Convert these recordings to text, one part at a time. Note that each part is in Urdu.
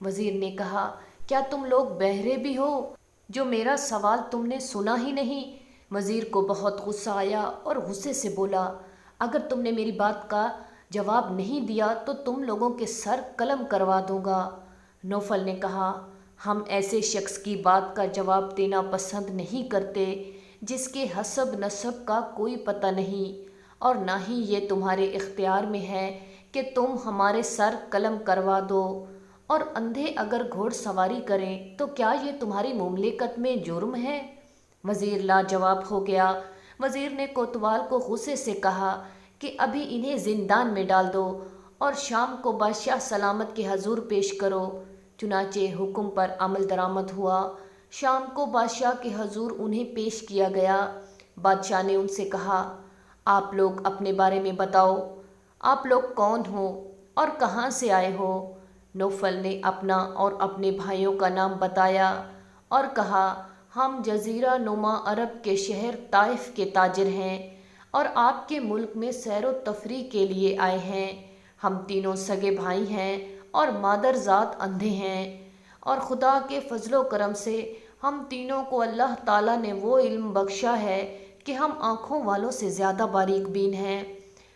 وزیر نے کہا، کیا تم لوگ بہرے بھی ہو جو میرا سوال تم نے سنا ہی نہیں؟ وزیر کو بہت غصہ آیا اور غصے سے بولا، اگر تم نے میری بات کا جواب نہیں دیا تو تم لوگوں کے سر قلم کروا دوں گا۔ نوفل نے کہا، ہم ایسے شخص کی بات کا جواب دینا پسند نہیں کرتے جس کے حسب نسب کا کوئی پتہ نہیں، اور نہ ہی یہ تمہارے اختیار میں ہے کہ تم ہمارے سر قلم کروا دو، اور اندھے اگر گھوڑ سواری کریں تو کیا یہ تمہاری مملکت میں جرم ہے؟ وزیر لاجواب ہو گیا۔ وزیر نے کوتوال کو غصے سے کہا کہ ابھی انہیں زندان میں ڈال دو اور شام کو بادشاہ سلامت کے حضور پیش کرو۔ چنانچہ حکم پر عمل درآمد ہوا۔ شام کو بادشاہ کے حضور انہیں پیش کیا گیا۔ بادشاہ نے ان سے کہا، آپ لوگ اپنے بارے میں بتاؤ، آپ لوگ کون ہو اور کہاں سے آئے ہو؟ نوفل نے اپنا اور اپنے بھائیوں کا نام بتایا اور کہا، ہم جزیرہ نما عرب کے شہر طائف کے تاجر ہیں اور آپ کے ملک میں سیر و تفریح کے لیے آئے ہیں۔ ہم تینوں سگے بھائی ہیں اور مادر ذات اندھے ہیں، اور خدا کے فضل و کرم سے ہم تینوں کو اللہ تعالیٰ نے وہ علم بخشا ہے کہ ہم آنکھوں والوں سے زیادہ باریک بین ہیں۔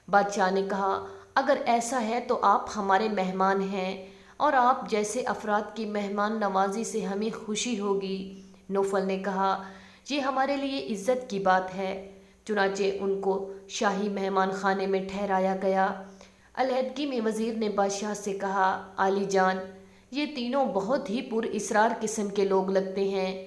بادشاہ نے کہا، اگر ایسا ہے تو آپ ہمارے مہمان ہیں اور آپ جیسے افراد کی مہمان نوازی سے ہمیں خوشی ہوگی۔ نوفل نے کہا، یہ ہمارے لیے عزت کی بات ہے۔ چنانچہ ان کو شاہی مہمان خانے میں ٹھہرایا گیا۔ علیحدگی میں وزیر نے بادشاہ سے کہا، عالی جان، یہ تینوں بہت ہی پر اسرار قسم کے لوگ لگتے ہیں۔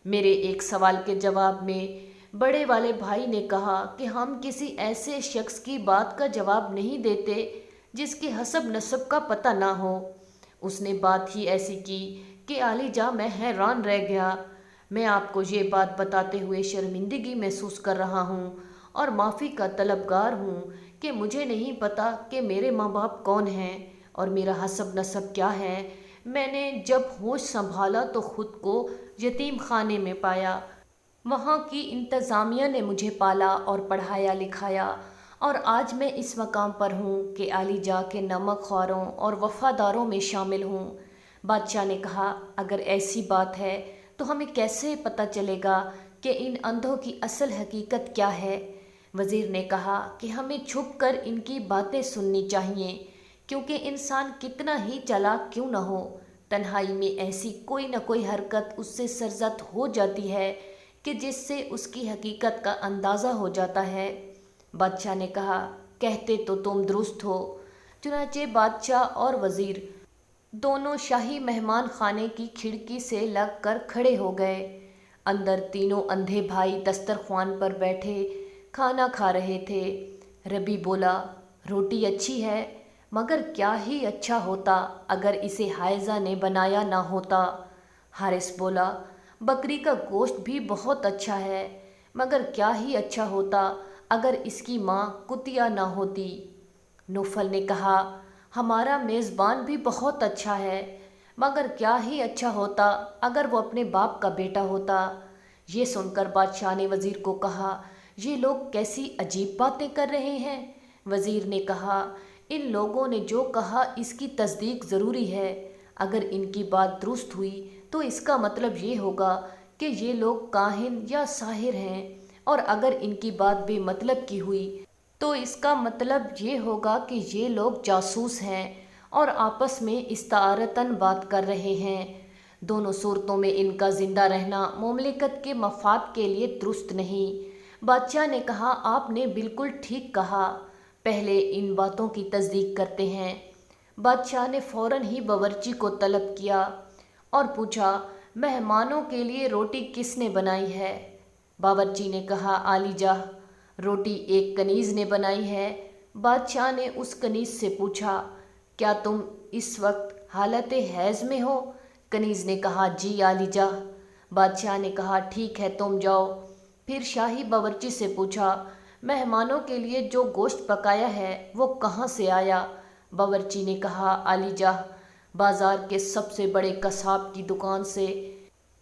میرے ایک سوال کے جواب میں بڑے والے بھائی نے کہا کہ ہم کسی ایسے شخص کی بات کا جواب نہیں دیتے جس کے حسب نسب کا پتہ نہ ہو۔ اس نے بات ہی ایسی کی کہ عالی جاں میں حیران رہ گیا۔ میں آپ کو یہ بات بتاتے ہوئے شرمندگی محسوس کر رہا ہوں اور معافی کا طلبگار ہوں کہ مجھے نہیں پتہ کہ میرے ماں باپ کون ہیں اور میرا حسب نسب کیا ہے۔ میں نے جب ہوش سنبھالا تو خود کو یتیم خانے میں پایا۔ وہاں کی انتظامیہ نے مجھے پالا اور پڑھایا لکھایا، اور آج میں اس مقام پر ہوں کہ عالی جاں کے نمک خواروں اور وفاداروں میں شامل ہوں۔ بادشاہ نے کہا، اگر ایسی بات ہے تو ہمیں کیسے پتہ چلے گا کہ ان اندھوں کی اصل حقیقت کیا ہے؟ وزیر نے کہا کہ ہمیں چھپ کر ان کی باتیں سننی چاہیے، کیونکہ انسان کتنا ہی چالاک کیوں نہ ہو، تنہائی میں ایسی کوئی نہ کوئی حرکت اس سے سرزد ہو جاتی ہے کہ جس سے اس کی حقیقت کا اندازہ ہو جاتا ہے۔ بادشاہ نے کہا، کہتے تو تم درست ہو۔ چنانچہ بادشاہ اور وزیر دونوں شاہی مہمان خانے کی کھڑکی سے لگ کر کھڑے ہو گئے۔ اندر تینوں اندھے بھائی دسترخوان پر بیٹھے کھانا کھا رہے تھے۔ ربی بولا، روٹی اچھی ہے، مگر کیا ہی اچھا ہوتا اگر اسے حائضہ نے بنایا نہ ہوتا۔ حارث بولا، بکری کا گوشت بھی بہت اچھا ہے، مگر کیا ہی اچھا ہوتا اگر اس کی ماں کتیا نہ ہوتی۔ نوفل نے کہا، ہمارا میزبان بھی بہت اچھا ہے، مگر کیا ہی اچھا ہوتا اگر وہ اپنے باپ کا بیٹا ہوتا۔ یہ سن کر بادشاہ نے وزیر کو کہا، یہ لوگ کیسی عجیب باتیں کر رہے ہیں؟ وزیر نے کہا، ان لوگوں نے جو کہا اس کی تصدیق ضروری ہے۔ اگر ان کی بات درست ہوئی تو اس کا مطلب یہ ہوگا کہ یہ لوگ کاہن یا ساحر ہیں، اور اگر ان کی بات بے مطلب کی ہوئی تو اس کا مطلب یہ ہوگا کہ یہ لوگ جاسوس ہیں اور آپس میں استعارتاً بات کر رہے ہیں۔ دونوں صورتوں میں ان کا زندہ رہنا مملکت کے مفاد کے لیے درست نہیں۔ بادشاہ نے کہا، آپ نے بالکل ٹھیک کہا، پہلے ان باتوں کی تصدیق کرتے ہیں۔ بادشاہ نے فوراً ہی باورچی کو طلب کیا اور پوچھا، مہمانوں کے لیے روٹی کس نے بنائی ہے؟ باورچی نے کہا، عالی جاں، روٹی ایک کنیز نے بنائی ہے۔ بادشاہ نے اس کنیز سے پوچھا، کیا تم اس وقت حالت حیض میں ہو؟ کنیز نے کہا، جی عالی جاں۔ بادشاہ نے کہا، ٹھیک ہے، تم جاؤ۔ پھر شاہی باورچی سے پوچھا، مہمانوں کے لیے جو گوشت پکایا ہے وہ کہاں سے آیا؟ باورچی نے کہا، عالی جاں، بازار کے سب سے بڑے قصاب کی دکان سے۔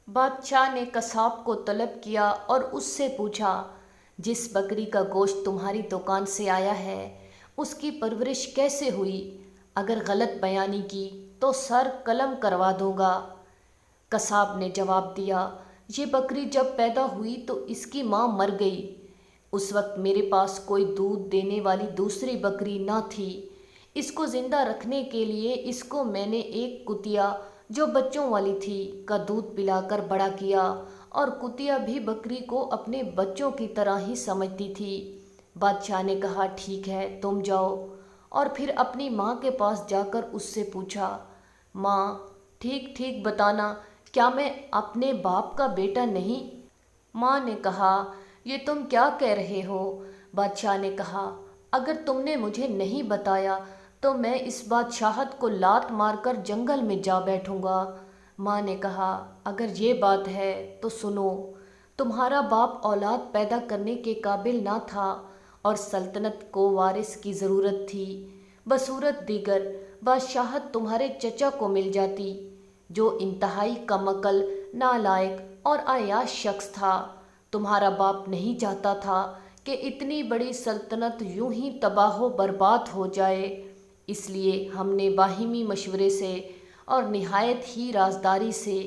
بادشاہ نے قصاب کو طلب کیا اور اس سے پوچھا، جس بکری کا گوشت تمہاری دکان سے آیا ہے اس کی پرورش کیسے ہوئی؟ اگر غلط بیانی کی تو سر قلم کروا دوں گا۔ قصاب نے جواب دیا، یہ بکری جب پیدا ہوئی تو اس کی ماں مر گئی۔ اس وقت میرے پاس کوئی دودھ دینے والی دوسری بکری نہ تھی۔ اس کو زندہ رکھنے کے لیے اس کو میں نے ایک کتیا جو بچوں والی تھی کا دودھ پلا کر بڑا کیا، اور کتیا بھی بکری کو اپنے بچوں کی طرح ہی سمجھتی تھی۔ بادشاہ نے کہا، ٹھیک ہے، تم جاؤ۔ اور پھر اپنی ماں کے پاس جا کر اس سے پوچھا، ماں، ٹھیک ٹھیک بتانا، کیا میں اپنے باپ کا بیٹا نہیں؟ ماں نے کہا، یہ تم کیا کہہ رہے ہو؟ بادشاہ نے کہا، اگر تم نے مجھے نہیں بتایا تو میں اس بادشاہت کو لات مار کر جنگل میں جا بیٹھوں گا۔ ماں نے کہا، اگر یہ بات ہے تو سنو، تمہارا باپ اولاد پیدا کرنے کے قابل نہ تھا اور سلطنت کو وارث کی ضرورت تھی۔ بصورت دیگر بادشاہت تمہارے چچا کو مل جاتی، جو انتہائی کم عقل، نالائق اور عیاش شخص تھا۔ تمہارا باپ نہیں چاہتا تھا کہ اتنی بڑی سلطنت یوں ہی تباہ و برباد ہو جائے، اس لیے ہم نے باہمی مشورے سے اور نہایت ہی رازداری سے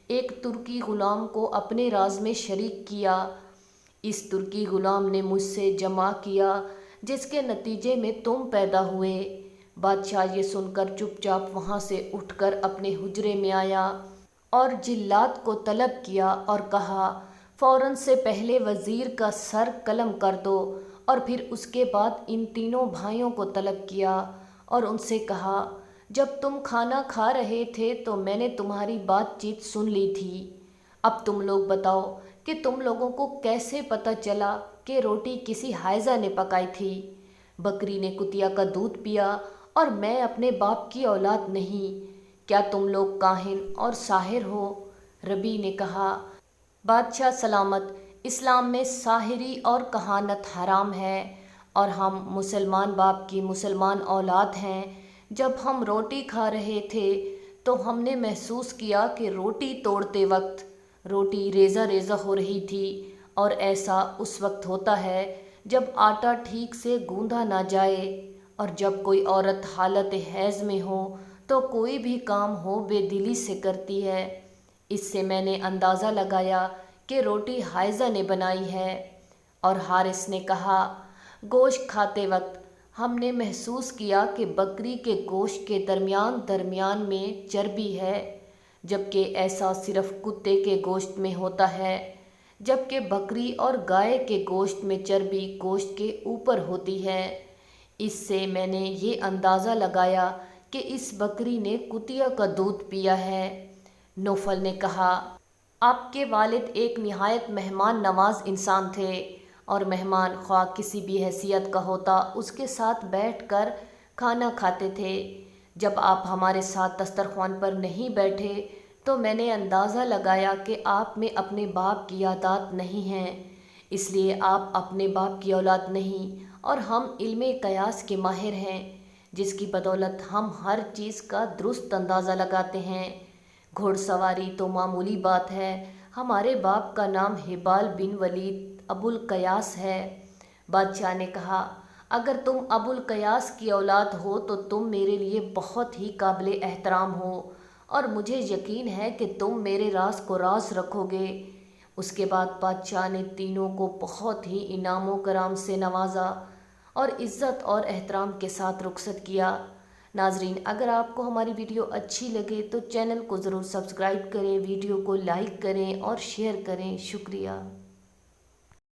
ایک ترکی غلام کو اپنے راز میں شریک کیا۔ اس ترکی غلام نے مجھ سے جمع کیا، جس کے نتیجے میں تم پیدا ہوئے۔ بادشاہ یہ سن کر چپ چاپ وہاں سے اٹھ کر اپنے حجرے میں آیا اور جلاد کو طلب کیا اور کہا، فوراً سے پہلے وزیر کا سر قلم کر دو، اور پھر اس کے بعد ان تینوں بھائیوں کو طلب کیا اور ان سے کہا، جب تم کھانا کھا رہے تھے تو میں نے تمہاری بات چیت سن لی تھی۔ اب تم لوگ بتاؤ کہ تم لوگوں کو کیسے پتہ چلا کہ روٹی کسی حائضہ نے پکائی تھی؟ بکری نے کتیا کا دودھ پیا اور میں اپنے باپ کی اولاد نہیں۔ کیا تم لوگ کاہن اور ساحر ہو؟ ربی نے کہا، بادشاہ سلامت، اسلام میں ساحری اور کہانت حرام ہے، اور ہم مسلمان باپ کی مسلمان اولاد ہیں۔ جب ہم روٹی کھا رہے تھے تو ہم نے محسوس کیا کہ روٹی توڑتے وقت روٹی ریزہ ریزہ ہو رہی تھی، اور ایسا اس وقت ہوتا ہے جب آٹا ٹھیک سے گوندھا نہ جائے، اور جب کوئی عورت حالت حیض میں ہو تو کوئی بھی کام ہو بے دلی سے کرتی ہے۔ اس سے میں نے اندازہ لگایا کہ روٹی حائضہ نے بنائی ہے۔ اور حارث نے کہا، گوشت کھاتے وقت ہم نے محسوس کیا کہ بکری کے گوشت کے درمیان درمیان میں چربی ہے، جبکہ ایسا صرف کتے کے گوشت میں ہوتا ہے، جبکہ بکری اور گائے کے گوشت میں چربی گوشت کے اوپر ہوتی ہے۔ اس سے میں نے یہ اندازہ لگایا کہ اس بکری نے کتیا کا دودھ پیا ہے۔ نوفل نے کہا، آپ کے والد ایک نہایت مہمان نواز انسان تھے، اور مہمان خواہ کسی بھی حیثیت کا ہوتا اس کے ساتھ بیٹھ کر کھانا کھاتے تھے۔ جب آپ ہمارے ساتھ دسترخوان پر نہیں بیٹھے تو میں نے اندازہ لگایا کہ آپ میں اپنے باپ کی عادات نہیں ہیں، اس لیے آپ اپنے باپ کی اولاد نہیں، اور ہم علم قیاس کے ماہر ہیں، جس کی بدولت ہم ہر چیز کا درست اندازہ لگاتے ہیں۔ گھوڑ سواری تو معمولی بات ہے، ہمارے باپ کا نام ہبال بن ولید ابو القیاس ہے۔ بادشاہ نے کہا، اگر تم ابو القیاس کی اولاد ہو تو تم میرے لیے بہت ہی قابل احترام ہو، اور مجھے یقین ہے کہ تم میرے راز کو راز رکھو گے۔ اس کے بعد بادشاہ نے تینوں کو بہت ہی انعام و کرام سے نوازا اور عزت اور احترام کے ساتھ رخصت کیا۔ ناظرین، اگر آپ کو ہماری ویڈیو اچھی لگے تو چینل کو ضرور سبسکرائب کریں، ویڈیو کو لائک کریں اور شیئر کریں۔ شکریہ۔